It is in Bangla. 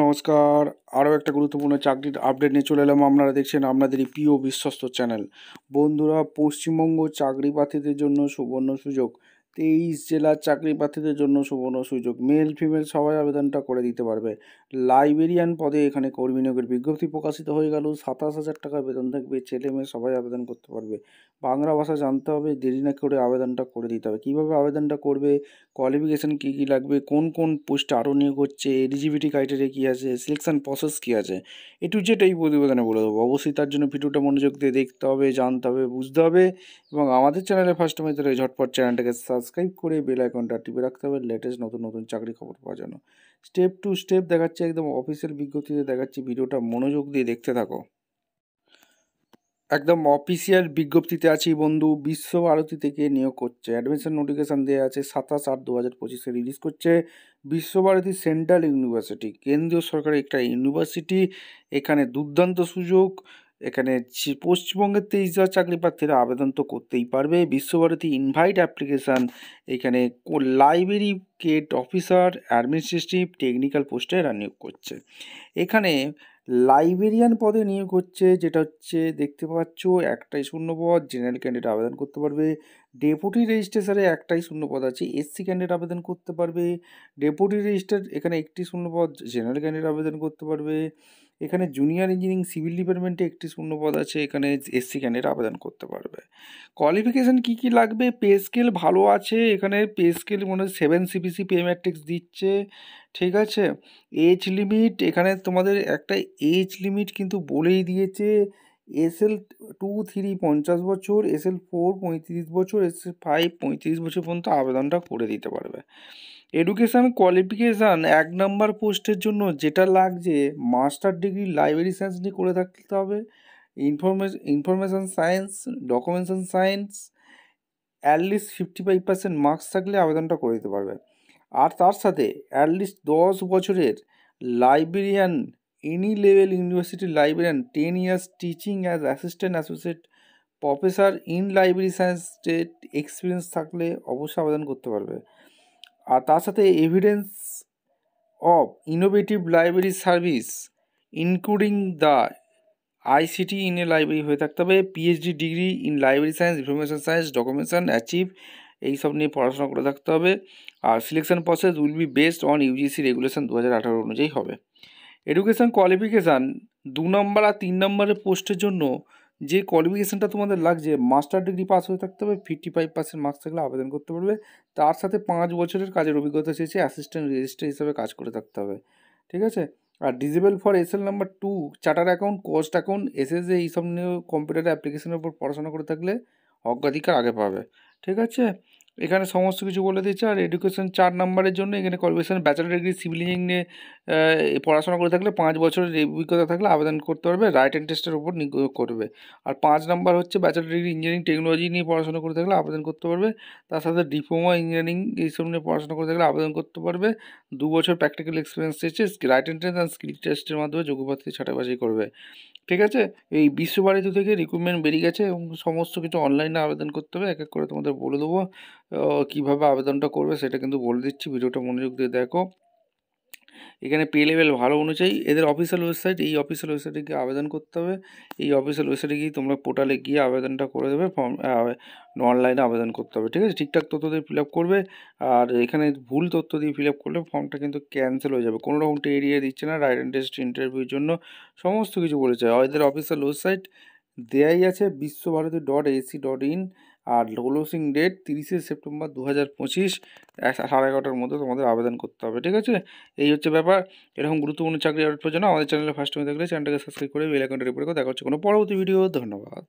নমস্কার, আরও একটা গুরুত্বপূর্ণ চাকরির আপডেট নিয়ে চলে এলাম। আপনারা দেখছেন আপনাদেরই প্রিয় বিশ্বস্ত চ্যানেল। বন্ধুরা, পশ্চিমবঙ্গ চাকরি প্রার্থীদের জন্য সুবর্ণ সুযোগ। 23 জেলার চাকরি প্রার্থীদের জন্য সুবর্ণ সুযোগ। মেল ফিমেল সবাই আবেদনটা করে দিতে পারবে। লাইব্রেরিয়ান পদে এখানে কর্মী নিয়োগের বিজ্ঞপ্তি প্রকাশিত হয়ে গেল। 27,000 টাকা বেতন থাকবে। ছেলে মেয়ে সবাই আবেদন করতে পারবে। বাংলা ভাষা জানতে হবে, দেরি না করে আবেদনটা করে দিতে হবে। কীভাবে আবেদনটা করবে, কোয়ালিফিকেশান কী কী লাগবে, কোন কোন পোস্টে আরও নিয়োগ হচ্ছে, এলিজিবিলিটি ক্রাইটেরিয়া কী আছে, সিলেকশন প্রসেস কী আছে, টু জেড এই প্রতিবেদনে বলে দেবো। অবশ্যই তার জন্য ভিডিওটা মনোযোগ দিয়ে দেখতে হবে, জানতে হবে, বুঝতে হবে এবং আমাদের চ্যানেলে ফার্স্ট টাইম তাহলে ঝটপট চ্যানেলটাকে সাবস্ক্রাইব করে বেল আইকনটা টিপে রাখতে হবে লেটেস্ট নতুন নতুন চাকরি খবর পাওয়ার জন্য। স্টেপ টু স্টেপ দেখাচ্ছে, একদম অফিসিয়াল বিজ্ঞপ্তিতে দেখাচ্ছি। ভিডিওটা মনোযোগ দিয়ে দেখতে থাকো। একদম অফিসিয়াল বিজ্ঞপ্তিতে আছি বন্ধু। বিশ্বভারতী থেকে নিয়োগ করছে। অ্যাডমিশন নোটিফিকেশান দেওয়া আছে 27/8/2025 রিলিজ করছে। বিশ্বভারতী সেন্ট্রাল ইউনিভার্সিটি, কেন্দ্রীয় সরকারের একটা ইউনিভার্সিটি। এখানে দুর্দান্ত সুযোগ। এখানে পশ্চিমবঙ্গের 23 চাকরি প্রার্থীরা আবেদন তো করতেই পারবে। Visva Bharati invite application. এখানে লাইব্রেরি কেট অফিসার, অ্যাডমিনিস্ট্রেটিভ, টেকনিক্যাল পোস্টে এরা নিয়োগ করছে। এখানে লাইব্রেরিয়ান পদে নিয়োগ হচ্ছে, যেটা হচ্ছে দেখতে পাচ্ছ একটাই শূন্যপদ। জেনারেল ক্যান্ডিডেট আবেদন করতে পারবে। ডেপুটি রেজিস্ট্রেশনে একটাই শূন্যপদ আছে, এসসি ক্যান্ডিডেট আবেদন করতে পারবে। ডেপুটি রেজিস্ট্রার এখানে একটি শূন্যপদ, জেনারেল ক্যান্ডিডেট আবেদন করতে পারবে। এখানে জুনিয়র ইঞ্জিনিয়ারিং সিভিল ডিপার্টমেন্টে একটি শূন্যপদ আছে, এখানে এসসি ক্যান্ডিডেট আবেদন করতে পারবে। কোয়ালিফিকেশান কী কী লাগবে, পে স্কেল ভালো আছে। এখানে পে স্কেল মনে হয় 7 CPC পে ম্যাট্রিক্স দিচ্ছে, ঠিক আছে। এজ লিমিট, এখানে তোমাদের একটা এজ লিমিট কিন্তু বলেই দিয়েছে। SL2-3 50 বছর, SL4 35 বছর, SL5 35 বছর পর্যন্ত আবেদনটা করে দিতে পারবে। এডুকেশান কোয়ালিফিকেশান 1 নম্বর পোস্টের জন্য যেটা লাগছে, মাস্টার ডিগ্রি লাইব্রেরি সায়েন্স নিয়ে করে থাকতে হবে। Information science, documentation science, at least 55% marks থাকলে আবেদনটা করে দিতে পারবে। আর তার সাথে অ্যাটলিস্ট 10 বছরের librarian, any level university librarian, 10 years teaching as assistant associate professor in library science state experience থাকলে অবশ্যই আবেদন করতে পারবে। আর তার সাথে evidence of innovative library service including the ICT in a library হয়ে থাকতে হবে। PhD degree in library science, information science, documentation achieve এইসব নিয়ে পড়াশোনা করে থাকতে হবে। আর selection process will be based on UGC regulation 2018 অনুযায়ী হবে। এডুকেশান কোয়ালিফিকেশান 2 নম্বর আর 3 নম্বরের পোস্টের জন্য যে কোয়ালিফিকেশানটা তোমাদের লাগছে, মাস্টার ডিগ্রি পাস হয়ে থাকতে হবে। 55% মার্কস থাকলে আবেদন করতে পারবে। তার সাথে 5 বছরের কাজের অভিজ্ঞতা চেয়েছে, অ্যাসিস্ট্যান্ট রেজিস্ট্রার হিসাবে কাজ করে থাকতে হবে, ঠিক আছে। আর disable for SL number 2 charter account, cost account, SSA এইসব নিয়ে কম্পিউটার অ্যাপ্লিকেশনের উপর পড়াশোনা করে থাকলে অগ্রাধিকার আগে পাবে, ঠিক আছে। এখানে সমস্ত কিছু বলে দিচ্ছে। আর এডুকেশন 4 নম্বরের জন্য এখানে qualification bachelor degree civil engineering নিয়ে পড়াশোনা করে থাকলে 5 বছরের অভিজ্ঞতা থাকলে আবেদন করতে পারবে। রাইট অ্যান্ড টেস্টের উপর নিয়োগ করবে। আর 5 নম্বর হচ্ছে ব্যাচেলর ডিগ্রি ইঞ্জিনিয়ারিং টেকনোলজি নিয়ে পড়াশোনা করে থাকলে আবেদন করতে পারবে। তার সাথে ডিপ্লোমা ইঞ্জিনিয়ারিং এইসব নিয়ে পড়াশোনা করে থাকলে আবেদন করতে পারবে। 2 বছর প্র্যাকটিক্যাল এক্সপিরিয়েন্স চেয়েছে। রাইট এন্ট্রেন্স অ্যান্ড স্কিল টেস্টের মাধ্যমে যোগ্য প্রার্থী ছাঁটাই বাছাই করবে, ঠিক আছে। এই বিশ্বভারতী থেকে রিক্রুটমেন্ট বেরিয়ে গেছে এবং সমস্ত কিছু অনলাইনে আবেদন করতে হবে। এক এক করে তোমাদের বলে দেবো কীভাবে আবেদনটা করবে, সেটা কিন্তু বলে দিচ্ছি। ভিডিওটা মনোযোগ দিয়ে দেখো। এখানে পে লেভেল ভালো অনুযায়ী এদের অফিসিয়াল ওয়েবসাইট, এই অফিসিয়াল ওয়েবসাইটে গিয়ে আবেদন করতে হবে। এই অফিসিয়াল ওয়েবসাইটে গিয়ে তোমরা পোর্টালে গিয়ে আবেদনটা করে দেবে। অনলাইনে আবেদন করতে হবে, ঠিক আছে। ঠিকঠাক তথ্য দিয়ে ফিল আপ করবে। আর এখানে ভুল তথ্য দিয়ে ফিল আপ করলে ফর্মটা কিন্তু ক্যান্সেল হয়ে যাবে। কোনো রকম এরিয়া দিচ্ছে না রাইট অ্যান্ড টেস্ট ইন্টারভিউর জন্য, সমস্ত কিছু বলেছে। এদের অফিসিয়াল ওয়েবসাইট দেয়াই আছে biswabharati.ac.in। আর ক্লোজিং ডেট 30 সেপ্টেম্বর 2025 11:30টার মধ্যে তোমাদের আবেদন করতে হবে, ঠিক আছে। এই হচ্ছে ব্যাপার। এরকম গুরুত্বপূর্ণ চাকরি আপডেট পাওয়ার জন্য আমাদের চ্যানেলে ফার্স্ট টাইম থাকলে চ্যানেলটাকে সাবস্ক্রাইব করে বেল আইকনটা টিপে রাখো। দেখা হচ্ছে কোনো পরবর্তী ভিডিও। ধন্যবাদ।